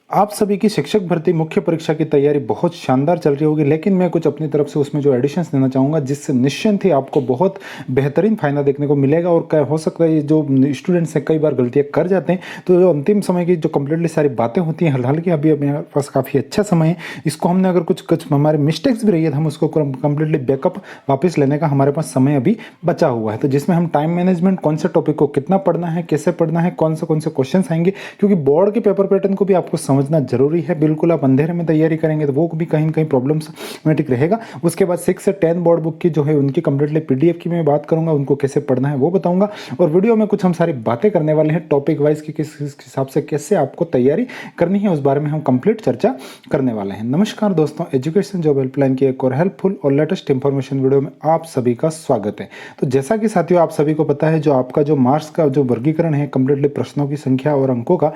आप सभी की शिक्षक भर्ती मुख्य परीक्षा की तैयारी बहुत शानदार चल रही होगी, लेकिन मैं कुछ अपनी तरफ से उसमें जो एडिशंस देना चाहूँगा जिससे निश्चिंत ही आपको बहुत बेहतरीन फायदा देखने को मिलेगा। और क्या हो सकता है, ये जो स्टूडेंट्स हैं कई बार गलतियाँ कर जाते हैं, तो जो अंतिम समय की जो कंप्लीटली सारी बातें होती हैं, हालांकि अभी मेरे पास काफ़ी अच्छा समय है, इसको हमने अगर कुछ कुछ हमारे मिस्टेक्स भी रही है तो हम उसको कंप्लीटली बैकअप वापस लेने का हमारे पास समय अभी बचा हुआ है। तो जिसमें हम टाइम मैनेजमेंट, कौन से टॉपिक को कितना पढ़ना है, कैसे पढ़ना है, कौन से क्वेश्चन आएंगे, क्योंकि बोर्ड के पेपर पैटर्न को भी आपको समझना जरूरी है। बिल्कुल आप अंधेरे में तैयारी करेंगे तो वो भी कहीं ना कहीं प्रॉब्लमेटिक रहेगा। उसके बाद 6 से 10 बोर्ड बुक की जो है उनकी कंप्लीटली पीडीएफ की मैं बात करूंगा, उनको कैसे पढ़ना है वो बताऊंगा। और वीडियो में कुछ हम सारी बातें करने वाले हैं टॉपिक वाइज की, किस हिसाब से कैसे आपको तैयारी करनी है उस बारे में हम कंप्लीट चर्चा करने वाले हैं। नमस्कार दोस्तों, एजुकेशन जॉब हेल्पलाइन की एक और हेल्पफुल और लेटेस्ट इंफॉर्मेशन वीडियो में आप सभी का स्वागत है। तो जैसा कि साथियों आप सभी को पता है, जो आपका जो मार्क्स का जो वर्गीकरण है कंप्लीटली प्रश्नों की संख्या और अंकों का,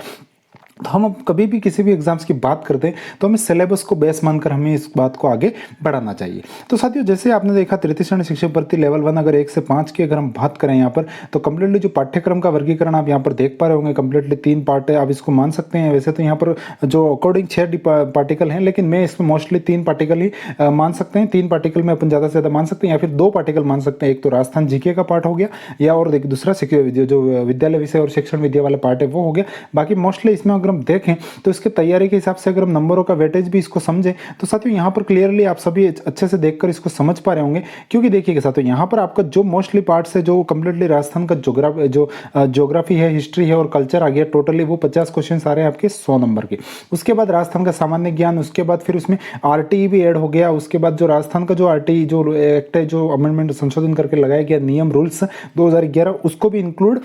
तो हम अब कभी भी किसी भी एग्जाम्स की बात करते हैं तो हमें सिलेबस को बेस मानकर हमें इस बात को आगे बढ़ाना चाहिए। तो साथियों जैसे आपने देखा तृतीय श्रेणी शिक्षक भर्ती लेवल 1 अगर 1 से 5 की अगर हम बात करें यहाँ पर, तो कम्प्लीटली जो पाठ्यक्रम का वर्गीकरण आप यहाँ पर देख पा रहे होंगे, कम्प्लीटली 3 पार्ट है, आप इसको मान सकते हैं। वैसे तो यहाँ पर जो अकॉर्डिंग 6 पार्टिकल हैं, लेकिन मैं इसमें मोस्टली 3 पार्टिकल ही मान सकते हैं। 3 पार्टिकल में अपन ज़्यादा से ज़्यादा मान सकते हैं, या फिर 2 पार्टिकल मान सकते हैं। एक तो राजस्थान जीके का पार्ट हो गया, या और दूसरा जो विद्यालय विषय और शिक्षण विद्या वाला पार्ट है वो हो गया। बाकी मोस्टली इसमें अगर हम देखें तो इसके तैयारी के हिसाब से अगर हम नंबरों का वेटेज भी इसको समझें तो साथियों यहाँ पर क्लियरली आप सभी अच्छे से देखकर इसको समझ पा रहे होंगे। क्योंकि देखिए साथियों यहाँ पर आपका जो मोस्टली पार्ट्स है, जो कंप्लीटली राजस्थान का ज्योग्राफी है, हिस्ट्री है और कल्चर आ गया, टोटली वो 50 क्वेश्चन आ रहे हैं आपके 100 नंबर के। उसके बाद राजस्थान का सामान्य ज्ञान, उसके बाद फिर उसमें आरटीई भी ऐड हो गया। उसके बाद जो राजस्थान का जो आरटीई जो एक्ट है, जो अमेंडमेंट संशोधन करके लगाया गया नियम रूल्स 2011, उसको भी इंक्लूड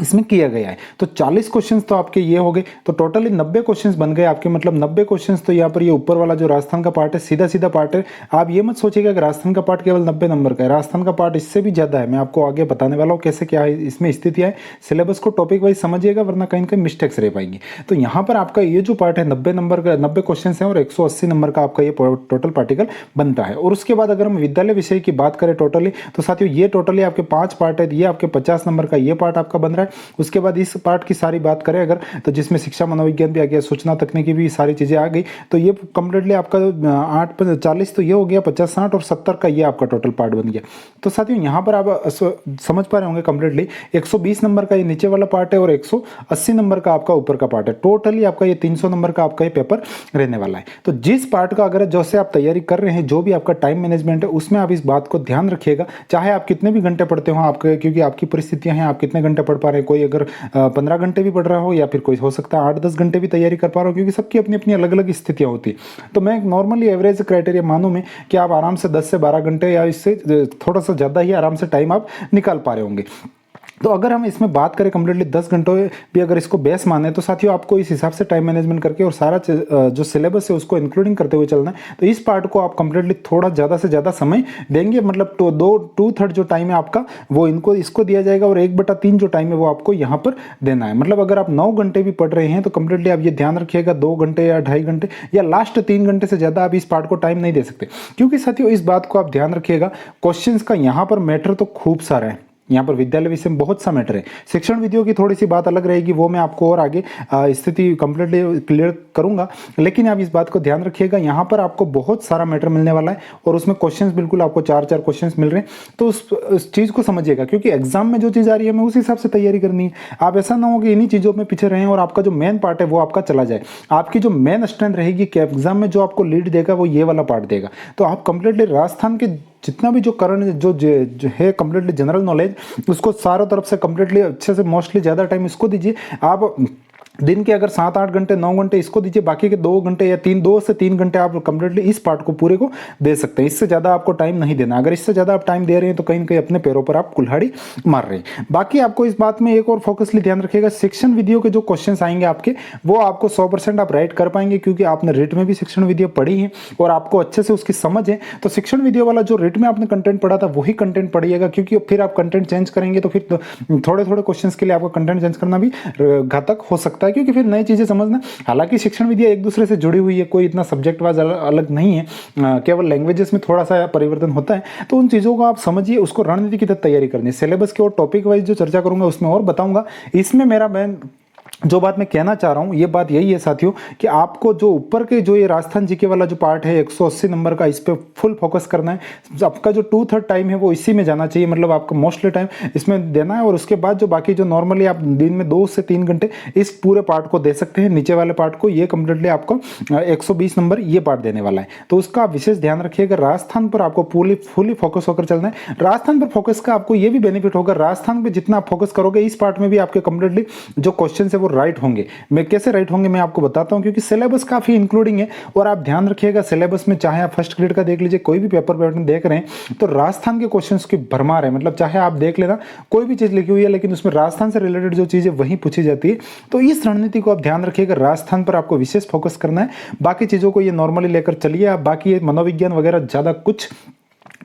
इसमें किया गया है। तो 40 क्वेश्चंस तो आपके ये हो गए, तो टोटली 90 क्वेश्चंस बन गए आपके। मतलब 90 क्वेश्चंस तो यहाँ पर ये ऊपर वाला जो राजस्थान का पार्ट है सीधा सीधा पार्ट है। आप ये मत सोचिएगा कि राजस्थान का पार्ट केवल 90 नंबर का है, राजस्थान का पार्ट इससे भी ज्यादा है। मैं आपको आगे बताने वाला हूँ कैसे क्या है इसमें स्थितियां है। सिलेबस को टॉपिक वाइज समझिएगा, वरना कहीं कहीं मिस्टेक्स रह पाएंगी। तो यहाँ पर आपका ये जो पार्ट है 90 नंबर का, 90 क्वेश्चन है और 180 नंबर का आपका ये टोटल पार्टिकल बनता है। और उसके बाद अगर हम विद्यालय विषय की बात करें टोटली, तो साथियों ये टोटली आपके 5 पार्ट है। ये आपके 50 नंबर का ये पार्ट आपका बन रहा है। उसके बाद इस पार्ट की सारी बात करें अगर, तो जिसमें शिक्षा मनोविज्ञान भी आ गया, सूचना तकनीकी भी सारी चीजें आ गई, तो ये कंप्लीटली आपका 8 40 तो ये हो गया, 50 60 और 70 का ये आपका टोटल पार्ट बन गया। तो साथियों यहाँ पर आप समझ पा रहे होंगे कंप्लीटली 120 नंबर का ये नीचे वाला पार्ट है और 180 नंबर का आपका ऊपर का पार्ट है। टोटली आपका ये 300 नंबर का आपका ये पेपर रहने वाला है। तो जिस पार्ट का अगर जैसे आप तैयारी कर रहे हैं, जो भी आपका टाइम मैनेजमेंट है, उसमें आप इस बात को ध्यान रखिएगा। चाहे आप कितने भी घंटे पढ़ते हो आपके, क्योंकि आपकी परिस्थितियां हैं, आप कितने घंटे पढ़ पा रहे हैं। कोई अगर 15 घंटे भी पढ़ रहा हो, या फिर कोई हो सकता है 8-10 घंटे भी तैयारी कर पा रहा हो, क्योंकि सबकी अपनी अपनी अलग अलग स्थितियां होती है। तो मैं नॉर्मली एवरेज क्राइटेरिया मानूं मैं कि आप आराम से 10 से 12 घंटे या इससे थोड़ा सा ज़्यादा ही आराम से टाइम आप निकाल पा रहे होंगे। तो अगर हम इसमें बात करें कंप्लीटली 10 घंटों भी अगर इसको बेस माने, तो साथियों आपको इस हिसाब से टाइम मैनेजमेंट करके और सारा जो सिलेबस है उसको इंक्लूडिंग करते हुए चलना है। तो इस पार्ट को आप कंप्लीटली थोड़ा ज़्यादा से ज़्यादा समय देंगे। मतलब तो 2/3 जो टाइम है आपका वो इसको दिया जाएगा, और 1/3 जो टाइम है वो आपको यहाँ पर देना है। मतलब अगर आप 9 घंटे भी पढ़ रहे हैं तो कंप्लीटली आप ये ध्यान रखिएगा 2 घंटे या 2.5 घंटे या लास्ट 3 घंटे से ज़्यादा आप इस पार्ट को टाइम नहीं दे सकते। क्योंकि साथियों इस बात को आप ध्यान रखिएगा, क्वेश्चंस का यहाँ पर मैटर तो खूब सारा है। यहाँ पर विद्यालय विषय में बहुत सा मैटर है। शिक्षण विधियों की थोड़ी सी बात अलग रहेगी, वो मैं आपको और आगे स्थिति कंप्लीटली क्लियर करूंगा। लेकिन आप इस बात को ध्यान रखिएगा, यहाँ पर आपको बहुत सारा मैटर मिलने वाला है और उसमें क्वेश्चंस बिल्कुल आपको 4-4 क्वेश्चंस मिल रहे हैं। तो उस चीज़ को समझिएगा, क्योंकि एग्जाम में जो चीज़ आ रही है हमें उस हिसाब से तैयारी करनी है। आप ऐसा ना हो कि इन्हीं चीज़ों में पीछे रहें और आपका जो मेन पार्ट है वो आपका चला जाए। आपकी जो मेन स्ट्रेंथ रहेगी कि एग्जाम में जो आपको लीड देगा वो ये वाला पार्ट देगा। तो आप कंप्लीटली राजस्थान के जितना भी जो करंट जो है कंप्लीटली जनरल नॉलेज, उसको चारों तरफ से कंप्लीटली अच्छे से मोस्टली ज़्यादा टाइम इसको दीजिए। आप दिन के अगर 7-8 घंटे 9 घंटे इसको दीजिए, बाकी के 2 घंटे या 2 से 3 घंटे आप कंप्लीटली इस पार्ट को पूरे को दे सकते हैं। इससे ज़्यादा आपको टाइम नहीं देना। अगर इससे ज़्यादा आप टाइम दे रहे हैं तो कहीं ना कहीं अपने पैरों पर आप कुल्हाड़ी मार रहे हैं। बाकी आपको इस बात में एक और फोकसली ध्यान रखिएगा, शिक्षण विधियों के जो क्वेश्चन आएंगे आपके, वो आपको 100% आप राइट कर पाएंगे, क्योंकि आपने रिट में भी शिक्षण विधियाँ पढ़ी है और आपको अच्छे से उसकी समझ है। तो शिक्षण विधियों वाला जो रिट में आपने कंटेंट पढ़ा था वही कंटेंट पढ़िएगा, क्योंकि फिर आप कंटेंट चेंज करेंगे तो फिर थोड़े थोड़े क्वेश्चन के लिए आपको कंटेंट चेंज करना भी घातक हो सकता है, क्योंकि फिर नई चीज़ें समझना। हालांकि शिक्षण विधियाँ एक दूसरे से जुड़ी हुई है, कोई इतना सब्जेक्ट वाइज अलग नहीं है, केवल लैंग्वेजेस में थोड़ा सा परिवर्तन होता है। तो उन चीज़ों को आप समझिए, उसको रणनीति की तरह तैयारी करनी है। सिलेबस के और टॉपिक वाइज जो चर्चा करूंगा उसमें और बताऊंगा। इसमें मेरा जो बात मैं कहना चाह रहा हूँ ये बात यही है साथियों कि आपको जो ऊपर के जो ये राजस्थान जीके वाला जो पार्ट है 180 नंबर का, इस पे फुल फोकस करना है। आपका जो 2/3 टाइम है वो इसी में जाना चाहिए, मतलब आपका मोस्टली टाइम इसमें देना है। और उसके बाद जो बाकी जो नॉर्मली आप दिन में 2 से 3 घंटे इस पूरे पार्ट को दे सकते हैं, नीचे वाले पार्ट को। ये कंप्लीटली आपको 120 नंबर ये पार्ट देने वाला है, तो उसका विशेष ध्यान रखिएगा। राजस्थान पर आपको फुली फोकस होकर चलना है। राजस्थान पर फोकस का आपको ये भी बेनिफिट होगा, राजस्थान पर जितना आप फोकस करोगे इस पार्ट में भी आपके कंप्लीटली जो क्वेश्चन है वो राइट होंगे। मैं कैसे राइट होंगे मैं आपको बताता हूं, क्योंकि सिलेबस काफी इंक्लूडिंग है। और आप ध्यान रखिएगा सिलेबस में, चाहे आप फर्स्ट ग्रेड का देख लीजिए, कोई भी पेपर पैटर्न देख रहे हैं तो राजस्थान के क्वेश्चंस की भरमार है। मतलब चाहे आप देख लेना कोई भी चीज लिखी हुई है लेकिन उसमें राजस्थान से रिलेटेड जो चीज है वही पूछी जाती है। तो इस रणनीति को आप ध्यान रखिएगा, राजस्थान पर आपको विशेष फोकस करना है। बाकी चीजों को ये नॉर्मली लेकर चलिए आप। बाकी ये मनोविज्ञान वगैरह ज्यादा कुछ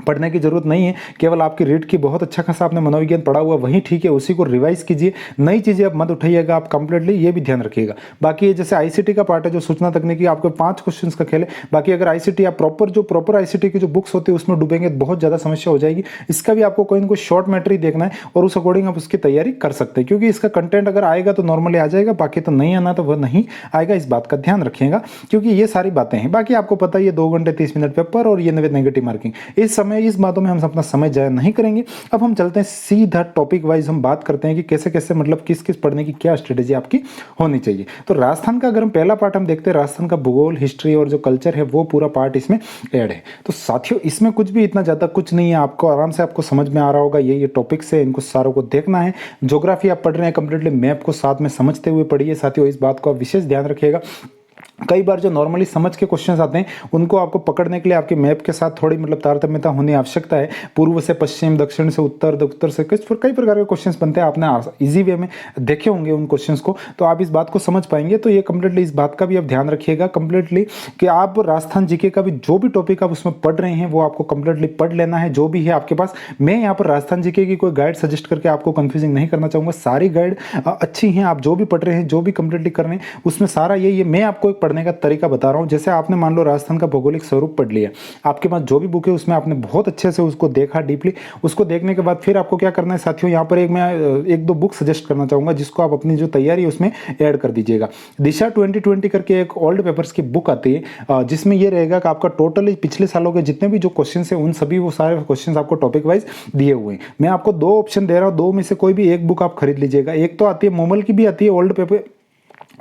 पढ़ने की जरूरत नहीं है, केवल आपकी रीड की बहुत अच्छा खासा आपने मनोविज्ञान पढ़ा हुआ वही ठीक है, उसी को रिवाइज कीजिए। नई चीजें आप मत उठाइएगा आप कंप्लीटली, ये भी ध्यान रखिएगा। बाकी ये जैसे आईसीटी का पार्ट है जो सूचना तकनीकी, आपको 5 क्वेश्चंस का खेल है। बाकी अगर आईसीटी आप प्रॉपर आईसीटी की जो बुक्स होती है उसमें डूबेंगे तो बहुत ज्यादा समस्या हो जाएगी। इसका भी आपको कोई ना कोई शॉर्ट मैटर ही देखना है और उस अकॉर्डिंग आप उसकी तैयारी कर सकते हैं, क्योंकि इसका कंटेंट अगर आएगा तो नॉर्मली आ जाएगा, बाकी तो नहीं आना तो वह नहीं आएगा। इस बात का ध्यान रखिएगा, क्योंकि ये सारी बातें हैं। बाकी आपको पता है ये 2 घंटे 30 मिनट पेपर और ये नेगेटिव मार्किंग, इस समय इस बातों में हम अपना समय जाया नहीं करेंगे। अब हम चलते हैं सीधा टॉपिक वाइज, हम बात करते हैं कि कैसे कैसे मतलब किस किस पढ़ने की क्या स्ट्रेटेजी आपकी होनी चाहिए। तो राजस्थान का अगर हम पहला पार्ट हम देखते हैं, राजस्थान का भूगोल, हिस्ट्री और जो कल्चर है वो पूरा पार्ट इसमें ऐड है। तो साथियों इसमें कुछ भी इतना ज्यादा कुछ नहीं है, आपको आराम से आपको समझ में आ रहा होगा। ये टॉपिक्स है, इनको सारों को देखना है। ज्योग्राफी आप पढ़ रहे हैं कंप्लीटली मैप को साथ में समझते हुए पढ़िए साथियों, इस बात को आप विशेष ध्यान रखिएगा। कई बार जो नॉर्मली समझ के क्वेश्चंस आते हैं उनको आपको पकड़ने के लिए आपके मैप के साथ थोड़ी मतलब तारतम्यता होने आवश्यकता है। पूर्व से पश्चिम, दक्षिण से उत्तर, उत्तर से कई प्रकार के क्वेश्चंस बनते हैं। आपने इजी वे में देखे होंगे उन क्वेश्चंस को, तो आप इस बात को समझ पाएंगे। तो ये कंप्लीटली इस बात का भी आप ध्यान रखिएगा कंप्लीटली कि आप राजस्थान जीके का भी जो भी टॉपिक आप उसमें पढ़ रहे हैं वो आपको कंप्लीटली पढ़ लेना है, जो भी है आपके पास। मैं यहाँ पर राजस्थान जीके की कोई गाइड सजेस्ट करके आपको कंफ्यूजिंग नहीं करना चाहूंगा, सारी गाइड अच्छी हैं। आप जो भी पढ़ रहे हैं, जो भी कंप्लीटली कर रहे हैं, उसमें सारा यही है। मैं आपको एक पढ़ने का तरीका बता रहा हूं। जैसे आपने मान लो राजस्थान का भौगोलिक स्वरूप पढ़ लिया, आपके पास जो भी बुक है उसमें आपने बहुत अच्छे से उसको देखा डीपली। उसको देखने के बाद फिर आपको क्या करना है साथियों, यहाँ पर मैं एक दो बुक सजेस्ट करना चाहूंगा जिसको आप अपनी जो तैयारी है उसमें ऐड कर दीजिएगा। दिशा 2020 करके एक ओल्ड पेपर्स की बुक आती है, जिसमें यह रहेगा कि आपका टोटली पिछले सालों के जितने भी जो क्वेश्चन है उन सभी वो सारे क्वेश्चन आपको टॉपिक वाइज दिए हुए हैं। मैं आपको 2 ऑप्शन दे रहा हूँ, 2 में से कोई भी एक बुक आप खरीद लीजिएगा। एक तो आती है मोमल की भी आती है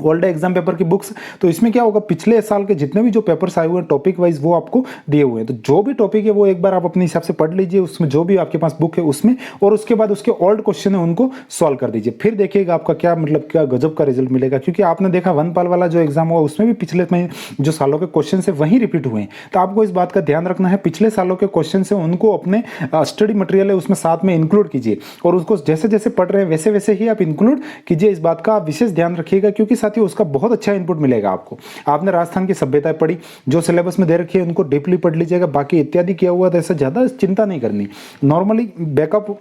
ओल्ड एग्जाम पेपर की बुक्स। तो इसमें क्या होगा, पिछले साल के जितने भी जो पेपर्स आए हुए हैं टॉपिक वाइज वो आपको दिए हुए हैं। तो जो भी टॉपिक है वो एक बार आप अपने हिसाब से पढ़ लीजिए, उसमें जो भी आपके पास बुक है उसमें, और उसके बाद उसके ओल्ड क्वेश्चन है उनको सॉल्व कर दीजिए। फिर देखिएगा आपका क्या मतलब क्या गजब का रिजल्ट मिलेगा। क्योंकि आपने देखा वनपाल वाला जो एग्जाम हुआ उसमें भी पिछले में जो सालों के क्वेश्चन है वही रिपीट हुए हैं। तो आपको इस बात का ध्यान रखना है, पिछले सालों के क्वेश्चन है उनको अपने स्टडी मटेरियल है उसमें साथ में इंक्लूड कीजिए, और उसको जैसे जैसे पढ़ रहे हैं वैसे वैसे ही आप इंक्लूड कीजिए। इस बात का आप विशेष ध्यान रखिएगा, क्योंकि साथियों उसका बहुत अच्छा इनपुट मिलेगा आपको। आपने राजस्थान की सभ्यताएं पढ़ी, जो सिलेबस में दे रखी है उनको डीपली पढ़ लीजिएगा। बाकी इत्यादि किया हुआ तो ऐसा ज्यादा चिंता नहीं करनी, नॉर्मली बैकअप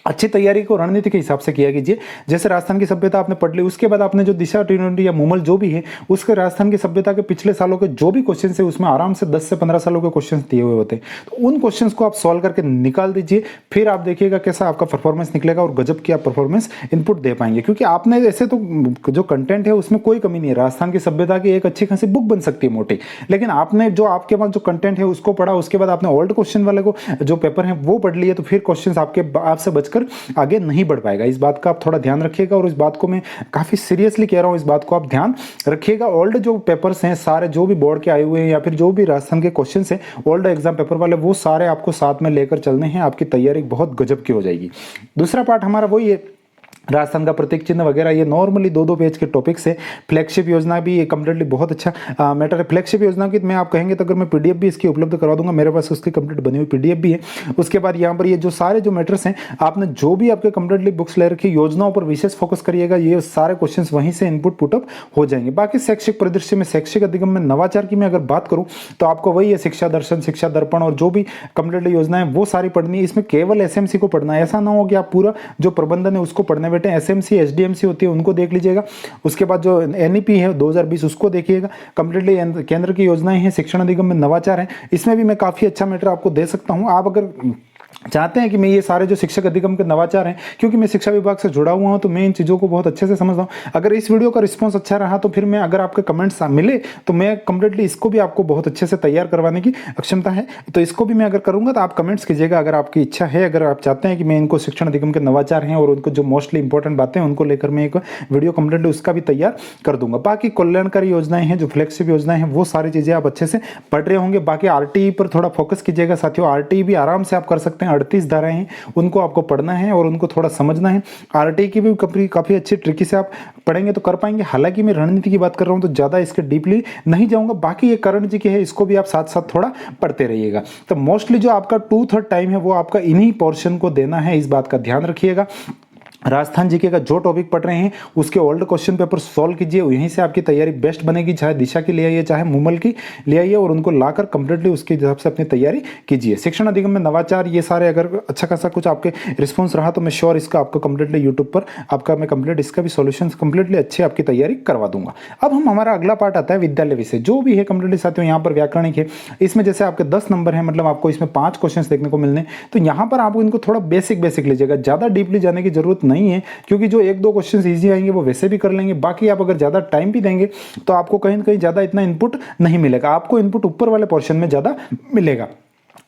अच्छी तैयारी को रणनीति के हिसाब से किया कीजिए। जैसे राजस्थान की सभ्यता आपने पढ़ ली, उसके बाद आपने जो दिशा 2020 या मुमल जो भी है उसके राजस्थान की सभ्यता के पिछले सालों के जो भी क्वेश्चन है उसमें आराम से 10 से 15 सालों के क्वेश्चन दिए हुए होते हैं। तो उन क्वेश्चंस को आप सॉल्व करके निकाल दीजिए, फिर आप देखिएगा कैसा आपका परफॉर्मेंस निकलेगा और गजब की आप परफॉर्मेंस इनपुट दे पाएंगे। क्योंकि आपने ऐसे तो जो कंटेंट है उसमें कोई कमी नहीं है, राजस्थान की सभ्यता की एक अच्छी खासी बुक बन सकती है मोटी, लेकिन आपने जो आपके पास जो कंटेंट है उसको पढ़ा, उसके बाद आपने ओल्ड क्वेश्चन वाले को जो पेपर है वो पढ़ लिए, तो फिर क्वेश्चन आपसे बचकर आगे नहीं बढ़ पाएगा। इस बात का आप थोड़ा ध्यान रखिएगा, और इस बात को मैं काफी सीरियसली कह रहा हूं, इस बात को आप ध्यान रखिएगा। ओल्ड जो पेपर्स हैं सारे जो भी बोर्ड के आए हुए हैं या फिर जो भी राजस्थान के क्वेश्चंस हैं ओल्ड एग्जाम पेपर वाले, वो सारे आपको साथ में लेकर चलने हैं। आपकी तैयारी बहुत गजब की हो जाएगी। दूसरा पार्ट हमारा वही है राजस्थान का प्रतीक चिन्ह वगैरह, ये नॉर्मली 2-2 पेज के टॉपिक्स है। फ्लैगशिप योजना भी ये कंप्लीटली बहुत अच्छा मैटर है। फ्लैगशिप योजना की मैं आप कहेंगे तो अगर मैं पीडीएफ भी इसकी उपलब्ध करवा दूंगा, मेरे पास उसकी कंप्लीट बनी हुई पीडीएफ भी है। उसके बाद यहाँ पर ये जो सारे जो मैटर्स हैं, आपने जो भी आपके कंप्लीटली बुक्स ले रखी, योजनाओं पर विशेष फोकस करिएगा, ये सारे क्वेश्चन वहीं से इनपुट पुटअप हो जाएंगे। बाकी शैक्षिक परिदृश्य में, शैक्षिक अधिगम में, नवाचार की मैं अगर बात करूँ तो आपको वही है शिक्षा दर्शन, शिक्षा दर्पण और जो भी कंप्लीटली योजना है वो सारी पढ़नी है। इसमें केवल एसएमसी को पढ़ना है, ऐसा ना हो कि आप पूरा जो प्रबंधन है उसको पढ़ने बैठे। एसएमसी एसडीएमसी होती है उनको देख लीजिएगा। उसके बाद जो एनईपी है 2020 उसको देखिएगा। कंप्लीटली केंद्र की योजनाएं हैं, शिक्षण अधिगम में नवाचार है, इसमें भी मैं काफी अच्छा मैटर आपको दे सकता हूं। आप अगर चाहते हैं कि मैं ये सारे जो शिक्षक अधिगम के नवाचार हैं, क्योंकि मैं शिक्षा विभाग से जुड़ा हुआ हूं तो मैं इन चीज़ों को बहुत अच्छे से समझता हूं। अगर इस वीडियो का रिस्पांस अच्छा रहा तो फिर मैं, अगर आपके कमेंट्स मिले तो मैं कंप्लीटली इसको भी आपको बहुत अच्छे से तैयार करवाने की क्षमता है, तो इसको भी मैं अगर करूंगा तो आप कमेंट्स कीजिएगा अगर आपकी इच्छा है, अगर आप चाहते हैं कि मैं इनको शिक्षण अधिगम के नवाचार हैं और उनको जो मोस्टली इंपॉर्टेंट बातें हैं उनको लेकर मैं एक वीडियो कंप्लीटली उसका भी तैयार कर दूंगा। बाकी कल्याणकारी योजनाएं हैं, जो फ्लैगशिप योजनाएं हैं, वो सारी चीज़ें आप अच्छे से पढ़ रहे होंगे। बाकी आरटीई पर थोड़ा फोकस कीजिएगा साथियों, आरटीई भी आराम से आप कर सकते हैं, 38 धाराएं हैं उनको आपको पढ़ना है और उनको थोड़ा समझना है। आरटीई की भी काफ़ी अच्छी ट्रिकी से आप पढ़ेंगे तो कर पाएंगे। हालांकि मैं रणनीति की बात कर रहा हूं तो ज़्यादा इसके डीपली नहीं जाऊंगा। बाकी ये करण जी की है, इसको भी आप साथ साथ थोड़ा पढ़ते रहिएगा। तो मोस्टली जो आपका 2/3 टाइम है वो आपका इन्हीं पोर्शन को देना है, इस बात का ध्यान रखिएगा। राजस्थान जीके का जो टॉपिक पढ़ रहे हैं उसके ओल्ड क्वेश्चन पेपर सॉल्व कीजिए, यहीं से आपकी तैयारी बेस्ट बनेगी। चाहे दिशा की ले आइए, चाहे मूमल की ले आइए और उनको लाकर कंप्लीटली उसके हिसाब से अपनी तैयारी कीजिए। शिक्षण अधिगम में नवाचार, ये सारे अगर अच्छा खासा कुछ आपके रिस्पॉन्स रहा तो मैं श्योर इसका आपको कंप्लीटली यूट्यूब पर आपका मैं कंप्लीट इसका भी सॉल्यूशंस कंप्लीटली अच्छे आपकी तैयारी करवा दूंगा। अब हम हमारा अगला पार्ट आता है विद्यालय विषय, जो भी है कंप्लीटली साथियों यहाँ पर व्याकरणिक है। इसमें जैसे आपके 10 नंबर है, मतलब आपको इसमें 5 क्वेश्चन देखने को मिलने, तो यहाँ पर आप इनको थोड़ा बेसिक लीजिएगा, ज़्यादा डीपली जाने की जरूरत नहीं है, क्योंकि जो 1-2 क्वेश्चंस इजी आएंगे वो वैसे भी कर लेंगे। बाकी आप अगर ज़्यादा टाइम भी देंगे तो आपको कहीं ना कहीं ज़्यादा इतना इनपुट नहीं मिलेगा, आपको इनपुट ऊपर वाले पोर्शन में ज़्यादा मिलेगा।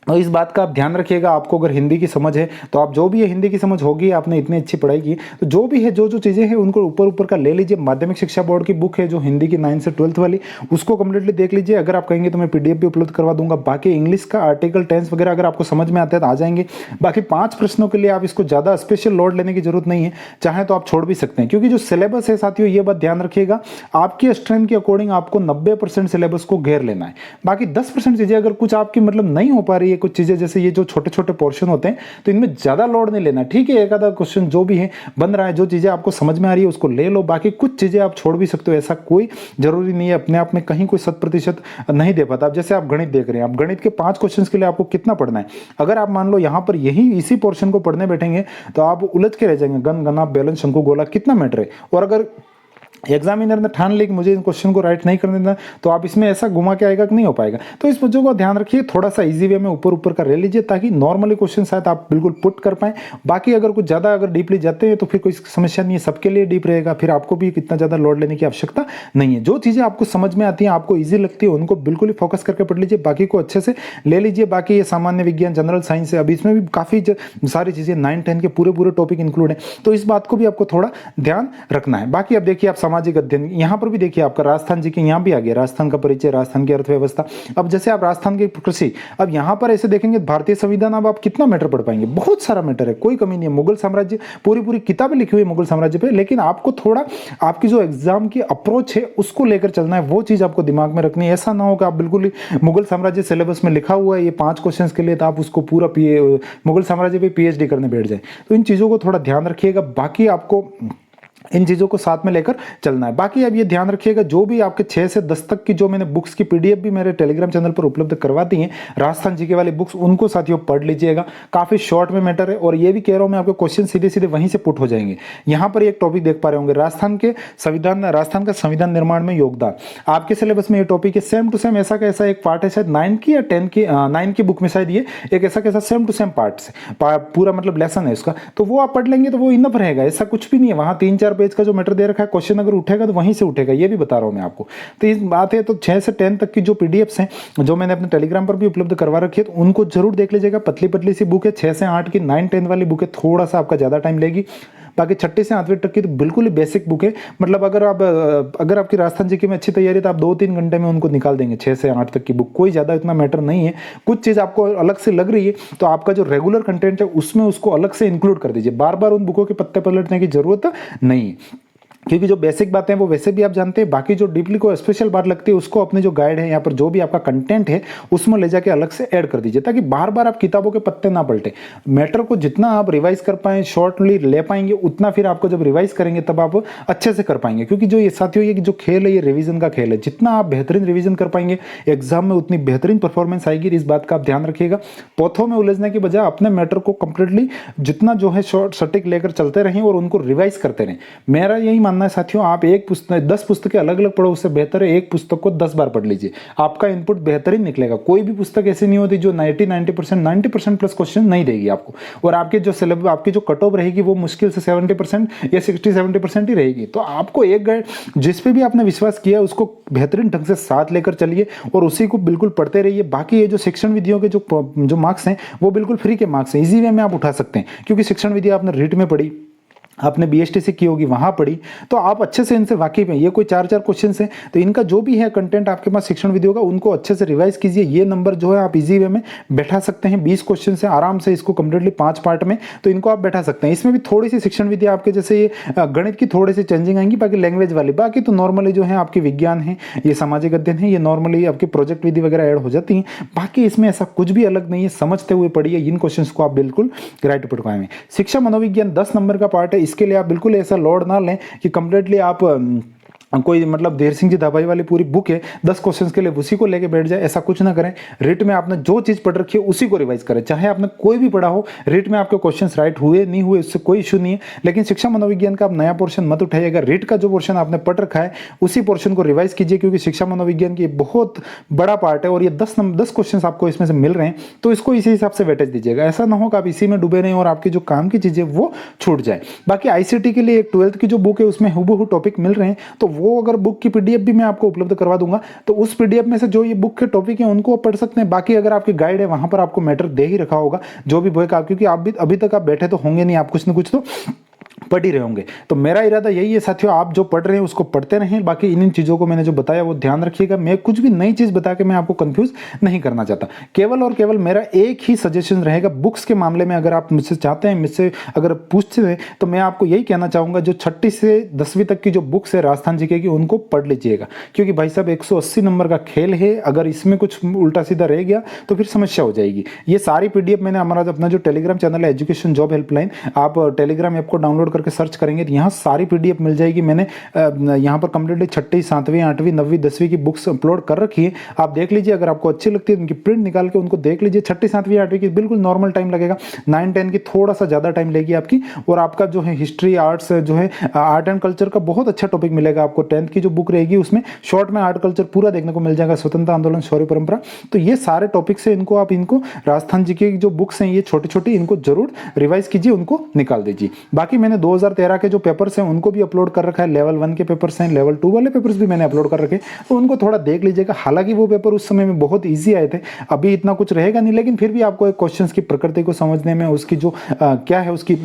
तो इस बात का आप ध्यान रखिएगा। आपको अगर हिंदी की समझ है तो आप जो भी है हिंदी की समझ होगी, आपने इतनी अच्छी पढ़ाई की तो जो भी है जो चीज़ें हैं उनको ऊपर का ले लीजिए। माध्यमिक शिक्षा बोर्ड की बुक है जो हिंदी की 9 से 12th वाली, उसको कंप्लीटली देख लीजिए। अगर आप कहेंगे तो मैं पीडीएफ भी उपलब्ध करवा दूंगा। बाकी इंग्लिश का आर्टिकल, टेंस वगैरह अगर आपको समझ में आते हैं तो आ जाएंगे। बाकी 5 प्रश्नों के लिए आप इसको ज़्यादा स्पेशल लोड लेने की जरूरत नहीं है, चाहे तो आप छोड़ भी सकते हैं, क्योंकि जो सिलेबस है साथियों, ये बात ध्यान रखिएगा, आपकी स्ट्रेंथ के अकॉर्डिंग आपको 90% सिलेबस को घेर लेना है। बाकी 10% चीज़ें अगर कुछ आपकी मतलब नहीं हो पा रही है, कुछ चीज़ें जैसे ये जो छोटे छोटे पोर्शन होते हैं तो इनमें ज्यादा लोड नहीं लेना, ठीक है। एक आधा क्वेश्चन जो भी है बन रहा है, जो चीजें आपको समझ में आ रही है उसको ले लो, बाकी कुछ चीजें आप छोड़ भी सकते हो, ऐसा कोई जरूरी नहीं है। अपने आप में कहीं कोई 100% नहीं दे पाता। अब जैसे आप गणित देख रहे हैं, आप गणित के 5 क्वेश्चन के लिए आपको कितना पढ़ना है, अगर आप मान लो यहाँ पर यही इसी पोर्शन को पढ़ने बैठेंगे तो आप उलझ के रह जाएंगे। गण, गणा, बेलन, शंकु, गोला कितना मैटर है, और अगर एग्जामिनर ने ठान ले कि मुझे इन क्वेश्चन को राइट नहीं करने देना तो आप इसमें ऐसा घुमा के आएगा कि नहीं हो पाएगा। तो इस चीज़ों का ध्यान रखिए, थोड़ा सा इजी वे में ऊपर का ले लीजिए ताकि नॉर्मली क्वेश्चन शायद आप बिल्कुल पुट कर पाएं। बाकी अगर कुछ ज़्यादा अगर डीपली जाते हैं तो फिर कोई समस्या नहीं है, सबके लिए डीप रहेगा, फिर आपको भी इतना ज़्यादा लोड लेने की आवश्यकता नहीं है। जो चीज़ें आपको समझ में आती हैं, आपको ईजी लगती है, उनको बिल्कुल ही फोकस करके पढ़ लीजिए, बाकी को अच्छे से ले लीजिए। बाकी ये सामान्य विज्ञान, जनरल साइंस है, अभी इसमें भी काफ़ी सारी चीज़ें 9-10 के पूरे टॉपिक इंक्लूड है, तो इस बात को भी आपको थोड़ा ध्यान रखना है। बाकी अब देखिए आप सामाजिक अध्ययन, यहाँ पर भी देखिए आपका राजस्थान जी के यहाँ भी आ गया, राजस्थान का परिचय, राजस्थान की अर्थव्यवस्था। अब जैसे आप राजस्थान की कृषि, अब यहाँ पर ऐसे देखेंगे भारतीय संविधान, अब आप कितना मैटर पढ़ पाएंगे, बहुत सारा मैटर है, कोई कमी नहीं है। मुगल साम्राज्य, पूरी किताबें लिखी हुई है मुगल साम्राज्य पे, लेकिन आपको थोड़ा आपकी जो एग्जाम की अप्रोच है उसको लेकर चलना है, वो चीज आपको दिमाग में रखनी है। ऐसा ना हो कि आप बिल्कुल ही मुगल साम्राज्य सिलेबस में लिखा हुआ है ये 5 क्वेश्चन के लिए, तो आप उसको पूरा मुगल साम्राज्य पे पीएचडी करने बैठ जाए। तो इन चीजों को थोड़ा ध्यान रखिएगा, बाकी आपको इन चीज़ों को साथ में लेकर चलना है। बाकी अब ये ध्यान रखिएगा, जो भी आपके 6 से 10 तक की जो मैंने बुक्स की पीडीएफ भी मेरे टेलीग्राम चैनल पर उपलब्ध करवा दी हैं, राजस्थान जीके वाली बुक्स, उनको साथियों पढ़ लीजिएगा, काफ़ी शॉर्ट में मैटर है। और ये भी कह रहा हूँ मैं, आपके क्वेश्चन सीधे वहीं से पुट हो जाएंगे। यहाँ पर एक टॉपिक देख पा रहे होंगे, राजस्थान का संविधान निर्माण में योगदान, आपके सिलेबस में ये टॉपिक है, सेम टू सेम ऐसा कैसा एक पार्ट है, शायद 9 की या 9 की बुक में शायद ये एक ऐसा कैसा सेम टू सेम पार्ट से पूरा मतलब लेसन है उसका, तो वो आप पढ़ लेंगे तो वो इनफ रहेगा। ऐसा कुछ भी नहीं है, वहाँ 3-4 पेज का जो मैटर दे रखा है, क्वेश्चन अगर उठेगा तो वहीं से उठेगा, ये भी बता रहा हूं मैं आपको। तो इस बात है, तो 6 से 10 तक की जो पीडीएफ्स हैं जो मैंने अपने टेलीग्राम पर भी उपलब्ध करवा रखी है, तो उनको जरूर देख लीजिएगा। पतली सी बुक है, 6 से 8 की, 9-10 वाली बुक है, थोड़ा सा आपका ज्यादा टाइम लेगी। बाकी 6ठी से 8वीं तक की तो बिल्कुल ही बेसिक बुक है, मतलब अगर आपकी राजस्थान जीके में अच्छी तैयारी तो आप 2-3 घंटे में उनको निकाल देंगे। 6 से 8 तक की बुक कोई ज्यादा इतना मैटर नहीं है। कुछ चीज आपको अलग से लग रही है तो आपका जो रेगुलर कंटेंट है उसमें उसको अलग से इंक्लूड कर दीजिए, बार बार उन बुकों के पत्ते पलटने की जरूरत नहीं है, क्योंकि जो बेसिक बातें हैं वो वैसे भी आप जानते हैं। बाकी जो डीपली को स्पेशल बात लगती है उसको अपने जो गाइड है, यहाँ पर जो भी आपका कंटेंट है उसमें ले जाके अलग से ऐड कर दीजिए, ताकि बार बार आप किताबों के पत्ते ना पलटे। मैटर को जितना आप रिवाइज कर पाएं, शॉर्टली ले पाएंगे, उतना फिर आपको जब रिवाइज करेंगे तब आप अच्छे से कर पाएंगे। क्योंकि जो ये साथियों, ये जो खेल है ये रिविजन का खेल है, जितना आप बेहतरीन रिविजन कर पाएंगे एग्जाम में उतनी बेहतरीन परफॉर्मेंस आएगी। इस बात का आप ध्यान रखिएगा। पोथों में उलझने की बजाय अपने मैटर को कंप्लीटली जितना जो है शॉर्ट सटीक लेकर चलते रहें और उनको रिवाइज करते रहें। मेरा यही मानना मानना है साथियों, आप एक पुस्तक 10 पुस्तकें अलग अलग पढ़ो, उससे बेहतर है एक पुस्तक को 10 बार पढ़ लीजिए, आपका इनपुट बेहतरीन निकलेगा। कोई भी पुस्तक ऐसी नहीं होती जो 90% प्लस क्वेश्चन नहीं देगी आपको, और आपके जो सिलेबस, आपकी जो कट ऑफ रहेगी वो मुश्किल से 70% या 60-70% ही रहेगी। तो आपको एक गाइड जिस पे भी आपने विश्वास किया उसको बेहतरीन ढंग से साथ लेकर चलिए और उसी को बिल्कुल पढ़ते रहिए। बाकी ये जो शिक्षण विधियों के जो मार्क्स हैं वो बिल्कुल फ्री के मार्क्स हैं, इजी वे में आप उठा सकते हैं, क्योंकि शिक्षण विधि आपने रीट में पढ़ी, आपने बीएसटीसी की होगी वहां पढ़ी, तो आप अच्छे से इनसे वाकिफ हैं। ये कोई 4-4 क्वेश्चन हैं, तो इनका जो भी है कंटेंट आपके पास शिक्षण विधि होगा उनको अच्छे से रिवाइज कीजिए। ये नंबर जो है आप इजी वे में बैठा सकते हैं। 20 क्वेश्चन से आराम से इसको कंप्लीटली 5 पार्ट में, तो इनको आप बैठा सकते हैं। इसमें भी थोड़ी सी शिक्षण विधि आपके जैसे ये गणित की थोड़ी सी चेंजिंग आएंगी, बाकी लैंग्वेज वाली, बाकी तो नॉर्मली जो है आपकी विज्ञान है, ये सामाजिक अध्ययन है, ये नॉर्मली आपकी प्रोजेक्ट विधि वगैरह ऐड हो जाती हैं। बाकी इसमें ऐसा कुछ भी अलग नहीं है, समझते हुए पढ़िए, इन क्वेश्चन को आप बिल्कुल राइट पढ़ पाएंगे। शिक्षा मनोविज्ञान 10 नंबर का पार्ट है, इसके लिए आप बिल्कुल ऐसा लोड ना लें कि कंप्लीटली आप कोई मतलब देर सिंह जी दाभाई वाली पूरी बुक है 10 क्वेश्चंस के लिए उसी को लेके बैठ जाए, ऐसा कुछ ना करें। रिट में आपने जो चीज पढ़ रखी है उसी को रिवाइज करें, चाहे आपने कोई भी पढ़ा हो, रिट में आपके क्वेश्चंस राइट हुए नहीं हुए उससे कोई इशू नहीं है। लेकिन शिक्षा मनोविज्ञान का आप नया पोर्शन मत उठाइएगा, रिट का जो पोर्शन आपने पढ़ रखा है उसी पोर्शन को रिवाइज कीजिए, क्योंकि शिक्षा मनोविज्ञान की बहुत बड़ा पार्ट है और ये 10 क्वेश्चन आपको इसमें से मिल रहे हैं, तो इसको इसी हिसाब से वेटेज दीजिएगा। ऐसा ना हो कि आप इसी में डूबे रहें और आपकी जो काम की चीजें वो छूट जाए। बाकी आईसीटी के लिए एक 12th की जो बुक है उसमें हुबहू टॉपिक मिल रहे हैं, तो वो अगर बुक की पीडीएफ भी मैं आपको उपलब्ध करवा दूंगा, तो उस पीडीएफ में से जो ये बुक के टॉपिक है उनको आप पढ़ सकते हैं। बाकी अगर आपकी गाइड है वहां पर आपको मैटर दे ही रखा होगा जो भी बुक, क्योंकि आप भी अभी तक आप बैठे तो होंगे नहीं, आप कुछ ना कुछ तो पढ़ ही रहे होंगे। तो मेरा इरादा यही है साथियों, आप जो पढ़ रहे हैं उसको पढ़ते रहें। बाकी इन चीज़ों को मैंने जो बताया वो ध्यान रखिएगा। मैं कुछ भी नई चीज़ बता के मैं आपको कंफ्यूज नहीं करना चाहता। केवल और केवल मेरा एक ही सजेशन रहेगा बुक्स के मामले में, अगर आप मुझसे चाहते हैं, मुझसे अगर पूछते हैं, तो मैं आपको यही कहना चाहूँगा जो 6ठी से 10वीं तक की जो बुक्स है राजस्थान जीके की उनको पढ़ लीजिएगा, क्योंकि भाई साहब 180 नंबर का खेल है। अगर इसमें कुछ उल्टा सीधा रह गया तो फिर समस्या हो जाएगी। ये सारी पीडीएफ मैंने हमारा अपना जो टेलीग्राम चैनल है एजुकेशन जॉब हेल्पलाइन, आप टेलीग्राम ऐप को डाउनलोड करके सर्च करेंगे, यहाँ सारी पीडीएफ मिल जाएगी। मैंने यहाँ पर कंप्लीटली 6ठी, 7वीं, 8वीं, 9वीं, 10वीं की बुक्स अपलोड कर रखी है, आप देख लीजिए। अगर आपको अच्छी लगती है उनकी प्रिंट निकाल के उनको देख लीजिए। 6ठी, 7वीं, 8वीं की बिल्कुल नॉर्मल टाइम लगेगा, 9, 10 की थोड़ा सा ज़्यादा टाइम लेगी आपकी। और आपका जो है हिस्ट्री, आर्ट्स, जो है आर्ट एंड कल्चर का बहुत अच्छा टॉपिक मिलेगा आपको। 10th की जो बुक रहेगी उसमें शॉर्ट में आर्ट कल्चर पूरा देखने को मिल जाएगा, स्वतंत्रता आंदोलन, शौर्य परंपरा। तो ये सारे टॉपिक्स है, इनको आप राजस्थान जी की जो बुक्स हैं ये छोटी छोटी, इनको जरूर रिवाइज कीजिए, उनको निकाल दीजिए। बाकी मैंने 2013 के जो पेपर्स हैं उनको भी अपलोड कर रखा है। लेवल 1 के पेपर्स हैं, लेवल 2 वाले पेपर्स भी मैंने अपलोड कर रखे, तो उनको थोड़ा देख लीजिएगा। हालांकि वो पेपर उस समय में बहुत इजी आए थे, अभी इतना कुछ रहेगा नहीं, लेकिन फिर भी आपको एक क्वेश्चंस की प्रकृति को समझने में, उसकी जो क्या है उसकी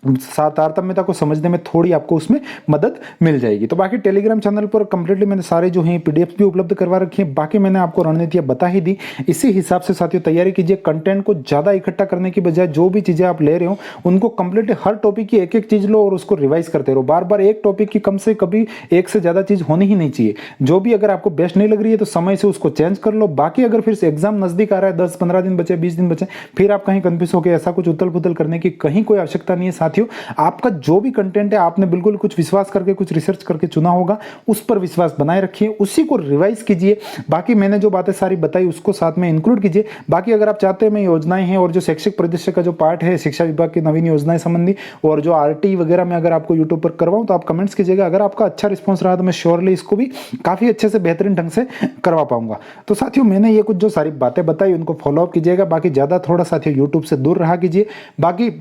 तारतम्यता को समझने में थोड़ी आपको उसमें मदद मिल जाएगी। तो बाकी टेलीग्राम चैनल पर कंप्लीटली मैंने सारे जो हैं पीडीएफ भी उपलब्ध करवा रखी है। बाकी मैंने आपको रणनीतियां बता ही दी, इसी हिसाब से साथियों तैयारी कीजिए। कंटेंट को ज़्यादा इकट्ठा करने की बजाय जो भी चीज़ें आप ले रहे हो उनको कंप्लीटली हर टॉपिक की एक एक चीज़ लो और उसको रिवाइज करते रहो। बार बार एक टॉपिक की कम से कभी एक से ज़्यादा चीज़ होनी ही नहीं चाहिए। जो भी अगर आपको बेस्ट नहीं लग रही है तो समय से उसको चेंज कर लो। बाकी अगर फिर से एग्जाम नजदीक आ रहा है, 10-15 दिन बचे, 20 दिन बचे, फिर आप कहीं कंफ्यूज हो गए, ऐसा कुछ उथल पुथल करने की कहीं कोई आवश्यकता नहीं है साथियों। आपका जो भी कंटेंट है आपने बिल्कुल कुछ विश्वास करके, कुछ रिसर्च करके चुना होगा, उस पर विश्वास बनाए रखिए, उसी को रिवाइज कीजिए। बाकी मैंने जो बातें सारी बताई उसको साथ में इंक्लूड कीजिए। बाकी अगर आप चाहते हैं मैं योजनाएं हैं और जो शैक्षिक परिदृश्य का जो पार्ट है शिक्षा विभाग की नवीन योजनाएं संबंधी और जो आरटी वगैरह में अगर आपको यूट्यूब पर करवाऊं तो आप कमेंट्स कीजिएगा। अगर आपका अच्छा रिस्पॉन्स रहा तो मैं श्योरली इसको भी काफी अच्छे से बेहतरीन ढंग से करवा पाऊंगा। तो साथियों मैंने ये कुछ जो सारी बातें बताई उनको फॉलोअप कीजिएगा। बाकी ज्यादा थोड़ा साथियों यूट्यूब से दूर रहा कीजिए। बाकी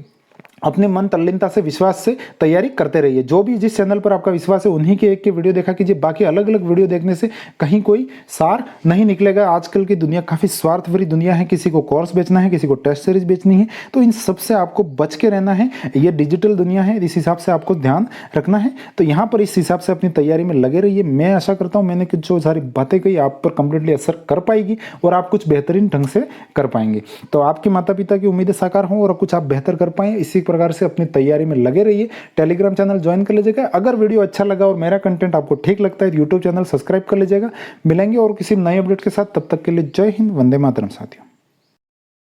अपने मन तल्लीनता से, विश्वास से तैयारी करते रहिए। जो भी जिस चैनल पर आपका विश्वास है उन्हीं के एक के वीडियो देखा कीजिए। बाकी अलग अलग वीडियो देखने से कहीं कोई सार नहीं निकलेगा। आजकल की दुनिया काफ़ी स्वार्थ भरी दुनिया है, किसी को कोर्स बेचना है, किसी को टेस्ट सीरीज बेचनी है, तो इन सबसे आपको बच के रहना है। ये डिजिटल दुनिया है, इस हिसाब से आपको ध्यान रखना है। तो यहाँ पर इस हिसाब से अपनी तैयारी में लगे रहिए। मैं आशा करता हूँ मैंने जो सारी बातें कही आप पर कंप्लीटली असर कर पाएगी और आप कुछ बेहतरीन ढंग से कर पाएंगे। तो आपके माता पिता की उम्मीदें साकार हों और कुछ आप बेहतर कर पाएं, इसी प्रकार से अपनी तैयारी में लगे रहिए। टेलीग्राम चैनल ज्वाइन कर लीजिएगा। अगर वीडियो अच्छा लगा और मेरा कंटेंट आपको ठीक लगता है तो यूट्यूब चैनल सब्सक्राइब कर लीजिएगा। मिलेंगे और किसी नए अपडेट के साथ, तब तक के लिए जय हिंद, वंदे मातरम साथियों।